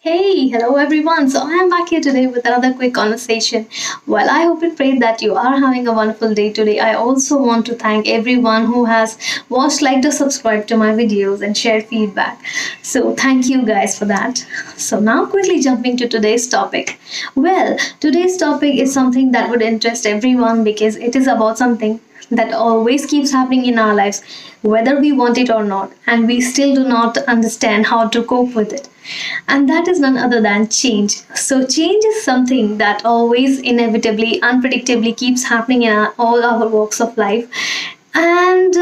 Hey, hello everyone. So I am back here today with another quick conversation. Well, I hope and pray that you are having a wonderful day today. I also want to thank everyone who has watched, liked, or subscribed to my videos and shared feedback. So thank you guys for that. So now quickly jumping to today's topic. Well, today's topic is something that would interest everyone because it is about something that always keeps happening in our lives, whether we want it or not, and we still do not understand how to cope with it. And that is none other than change. So, change is something that always, inevitably, unpredictably keeps happening in all our walks of life. And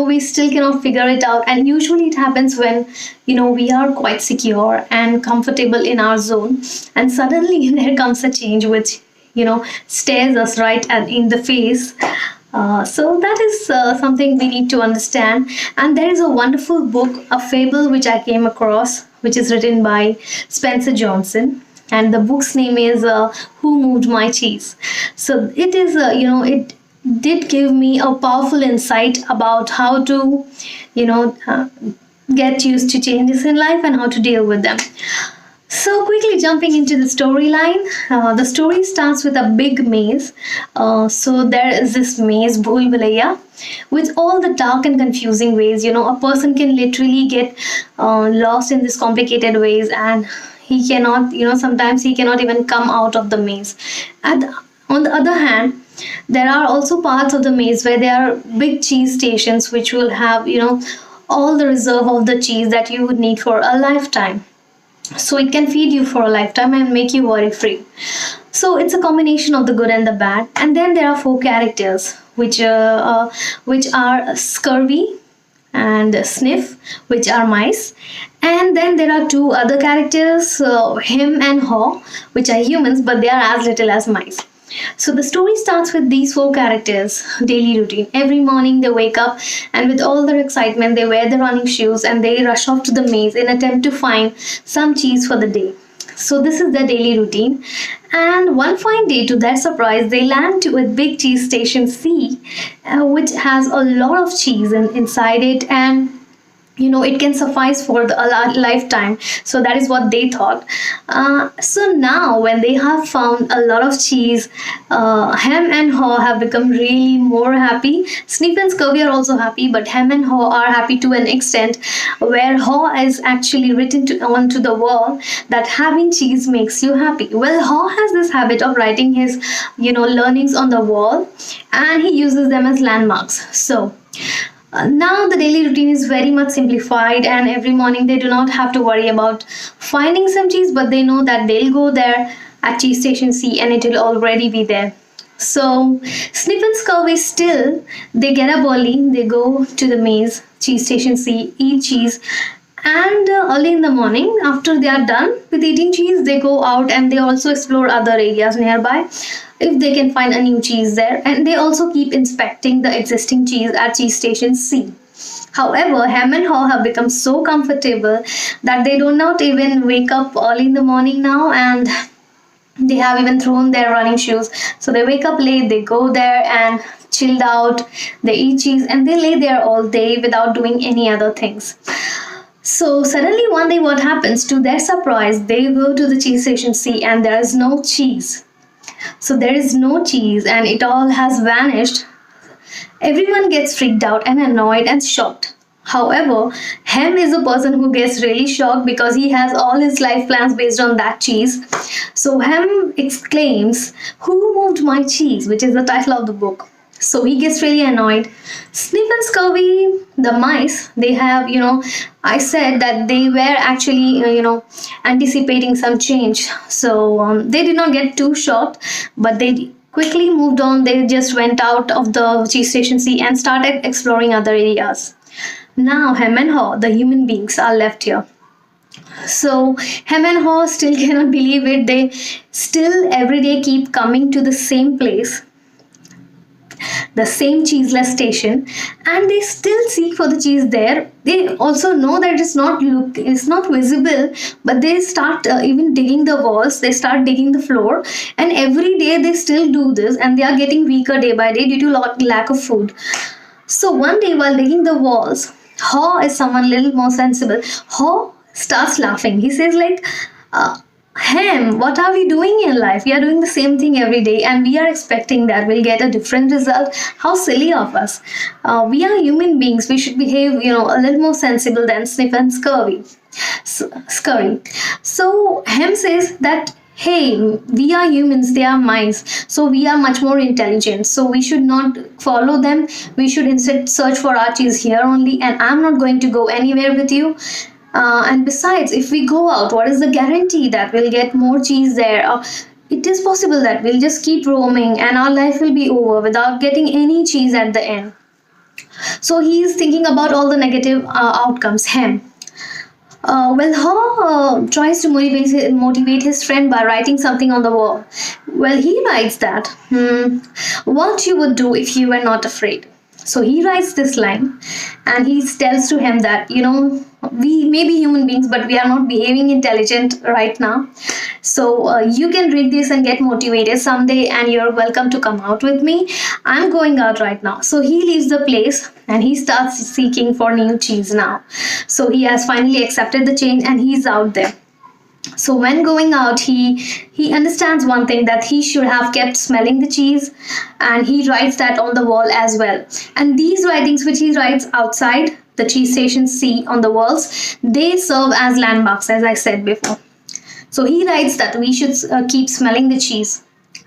we still cannot figure it out. And usually, it happens when we are quite secure and comfortable in our zone, and suddenly there comes a change which stares us right in the face. So that is something we need to understand. And there is a wonderful book, a fable, which I came across, which is written by Spencer Johnson. And the book's name is Who Moved My Cheese? So it is, it did give me a powerful insight about how to, you know, uh, get used to changes in life and how to deal with them. So, quickly jumping into the storyline, the story starts with a big maze. So, there is this maze, Bhul Bhulaiya, with all the dark and confusing ways. A person can literally get lost in these complicated ways, and he cannot, sometimes he cannot even come out of the maze. On the other hand, there are also parts of the maze where there are big cheese stations which will have, all the reserve of the cheese that you would need for a lifetime, so it can feed you for a lifetime and make you worry free. So it's a combination of the good and the bad. And then there are four characters which are Scurvy and Sniff, which are mice. And then there are two other characters, Him and Haw, which are humans, but they are as little as mice. So the story starts with these four characters' daily routine. Every morning they wake up, and with all their excitement they wear their running shoes and they rush off to the maze in attempt to find some cheese for the day. So this is their daily routine. And one fine day, to their surprise, they land to a big cheese station C, which has a lot of cheese inside it, and it can suffice for a lifetime. So that is what they thought. So now when they have found a lot of cheese, Hem and Haw have become really more happy. Sniff and Scurvy are also happy, but Hem and Haw are happy to an extent where Haw is actually written onto the wall that having cheese makes you happy. Well, Haw has this habit of writing his learnings on the wall, and he uses them as landmarks. So now the daily routine is very much simplified, and every morning they do not have to worry about finding some cheese, but they know that they'll go there at cheese station C and it will already be there. So Sniff and Scurvy still, they get up early, they go to the maze, cheese station C, eat cheese, and early in the morning, after they are done with eating cheese, they go out and they also explore other areas nearby if they can find a new cheese there, and they also keep inspecting the existing cheese at cheese station C. However, Ham and Haw have become so comfortable that they do not even wake up early in the morning now, and they have even thrown their running shoes. So they wake up late, they go there and chilled out, they eat cheese, and they lay there all day without doing any other things. So suddenly one day what happens, to their surprise, they go to the cheese station C and there is no cheese. So there is no cheese and it all has vanished. Everyone gets freaked out and annoyed and shocked. However, Hem is a person who gets really shocked because he has all his life plans based on that cheese. So Hem exclaims, "Who moved my cheese?" which is the title of the book. So he gets really annoyed. Sniff and Scurvy, the mice, they have, I said that they were actually, anticipating some change. So they did not get too shocked, but they quickly moved on. They just went out of the cheese station C and started exploring other areas. Now Hem and Haw, the human beings, are left here. So Hem and Haw still cannot believe it. They still every day keep coming to the same place, the same cheeseless station, and they still seek for the cheese there. They also know that it's not visible, but they start even digging the walls, they start digging the floor, and every day they still do this, and they are getting weaker day by day due to lack of food. So one day while digging the walls, Haw is someone little more sensible. Haw starts laughing. He says like, uh, Hem, what are we doing in life? We are doing the same thing every day and we are expecting that we'll get a different result. How silly of us. We are human beings. We should behave, a little more sensible than Sniff and Scurry. So Hem says that, hey, we are humans, they are mice. So we are much more intelligent. So we should not follow them. We should instead search for our cheese here only. And I'm not going to go anywhere with you. And besides, if we go out, what is the guarantee that we'll get more cheese there? It is possible that we'll just keep roaming and our life will be over without getting any cheese at the end. So he is thinking about all the negative outcomes. Hem. Haw tries to motivate his friend by writing something on the wall. Well, he writes that, what you would do if you were not afraid. So he writes this line and he tells to him that, we may be human beings, but we are not behaving intelligent right now. So you can read this and get motivated someday, and you're welcome to come out with me. I'm going out right now. So he leaves the place and he starts seeking for new cheese now. So he has finally accepted the change and he's out there. So when going out, he understands one thing, that he should have kept smelling the cheese, and he writes that on the wall as well. And these writings which he writes outside the cheese station C on the walls, they serve as landmarks, as I said before. So he writes that we should keep smelling the cheese.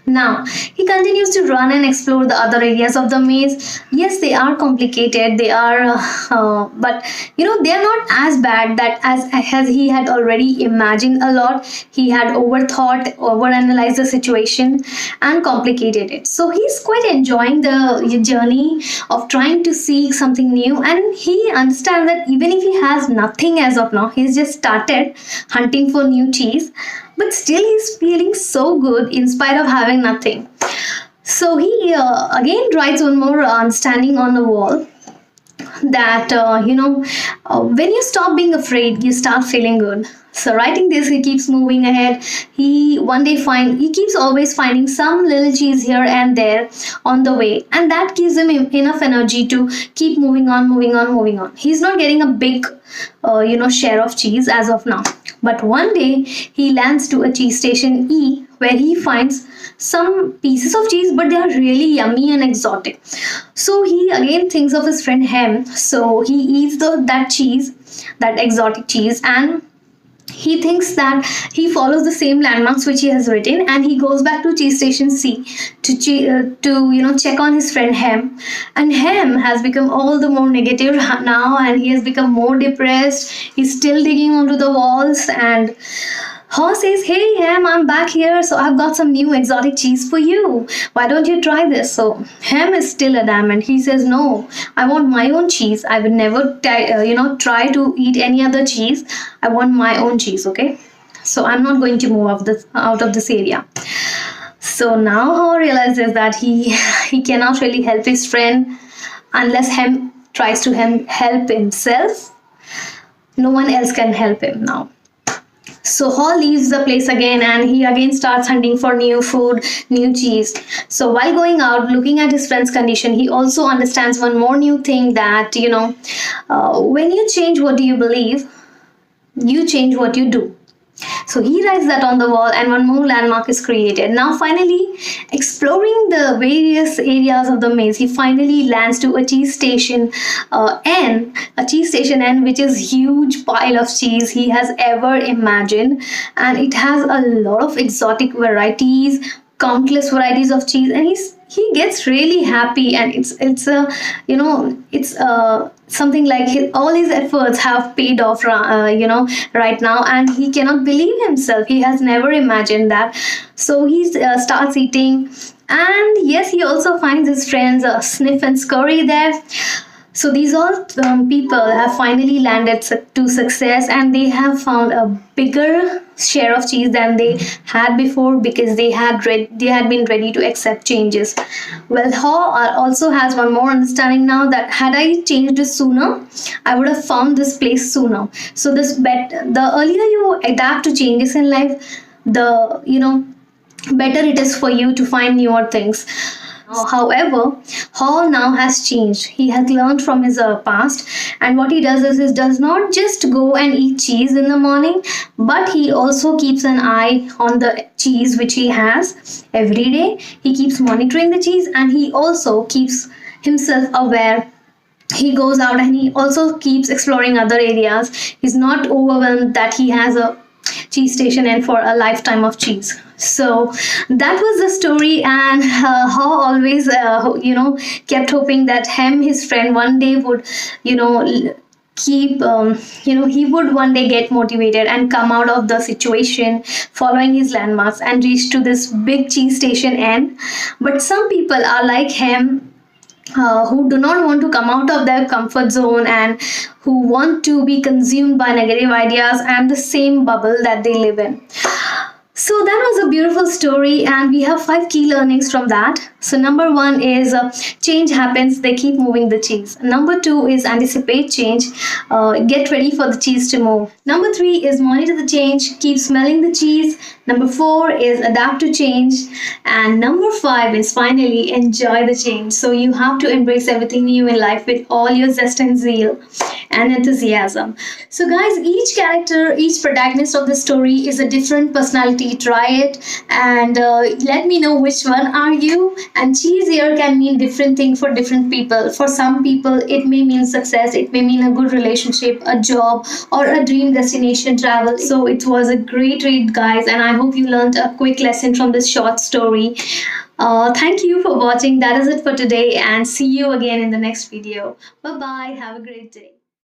Now, he continues to run and explore the other areas of the maze. Yes, they are complicated, they are, but they are not as bad that as he had already imagined a lot. He had overthought, overanalyzed the situation and complicated it. So he's quite enjoying the journey of trying to seek something new, and he understands that even if he has nothing as of now, he's just started hunting for new cheese. But still he's feeling so good in spite of having nothing. So he again writes one more understanding on the wall, that when you stop being afraid, you start feeling good. So writing this, he keeps moving ahead. He keeps always finding some little cheese here and there on the way, and that gives him enough energy to keep moving on. He's not getting a big share of cheese as of now. But one day he lands to a cheese station E, where he finds some pieces of cheese, but they are really yummy and exotic. So he again thinks of his friend Hem. So he eats that exotic cheese, and he thinks that he follows the same landmarks which he has written, and he goes back to cheese station C to check on his friend Hem. And Hem has become all the more negative now, and he has become more depressed. He's still digging onto the walls, and Haw says, hey Hem, I'm back here, so I've got some new exotic cheese for you. Why don't you try this? So Hem is still adamant. He says, no, I want my own cheese. I would never try to eat any other cheese. I want my own cheese, okay? So I'm not going to move out of this area. So now Haw realizes that he cannot really help his friend unless Hem tries to help himself. No one else can help him now. So Haw leaves the place again, and he again starts hunting for new food, new cheese. So while going out, looking at his friend's condition, he also understands one more new thing, that when you change what do you believe, you change what you do. So he writes that on the wall, and one more landmark is created. Now finally, exploring the various areas of the maze, he finally lands to a cheese station N, which is huge pile of cheese he has ever imagined, and it has a lot of exotic varieties, countless varieties of cheese, and he gets really happy, and it's something like all his efforts have paid off right now, and he cannot believe himself. He has never imagined that. So he starts eating, and yes, he also finds his friends Sniff and Scurry there. So these all people have finally landed to success, and they have found a bigger share of cheese than they had before, because they had been ready to accept changes. Well, Haw also has one more understanding now, that had I changed this sooner, I would have found this place sooner. So the earlier you adapt to changes in life, the better it is for you to find newer things. However, Hall now has changed. He has learned from his past, and what he does is he does not just go and eat cheese in the morning, but he also keeps an eye on the cheese which he has every day. He keeps monitoring the cheese, and he also keeps himself aware. He goes out and he also keeps exploring other areas. He's not overwhelmed that he has a cheese station and for a lifetime of cheese. So that was the story, and Haw always kept hoping that his friend one day would keep he would one day get motivated and come out of the situation following his landmarks and reach to this big cheese station end. But some people are like him, who do not want to come out of their comfort zone and who want to be consumed by negative ideas and the same bubble that they live in. So that was a beautiful story, and we have 5 key learnings from that. So number 1 is change happens, they keep moving the cheese. Number 2 is anticipate change, get ready for the cheese to move. Number 3 is monitor the change, keep smelling the cheese. Number 4 is adapt to change. And number 5 is finally enjoy the change. So you have to embrace everything new in life with all your zest and zeal and enthusiasm. So guys, each character, each protagonist of the story is a different personality. Try it and let me know which one are you. And cheese here can mean different things for different people. For some people it may mean success, it may mean a good relationship, a job, or a dream destination travel. So it was a great read guys, and I hope you learned a quick lesson from this short story. Thank you for watching. That is it for today, and see you again in the next video. Bye bye, have a great day.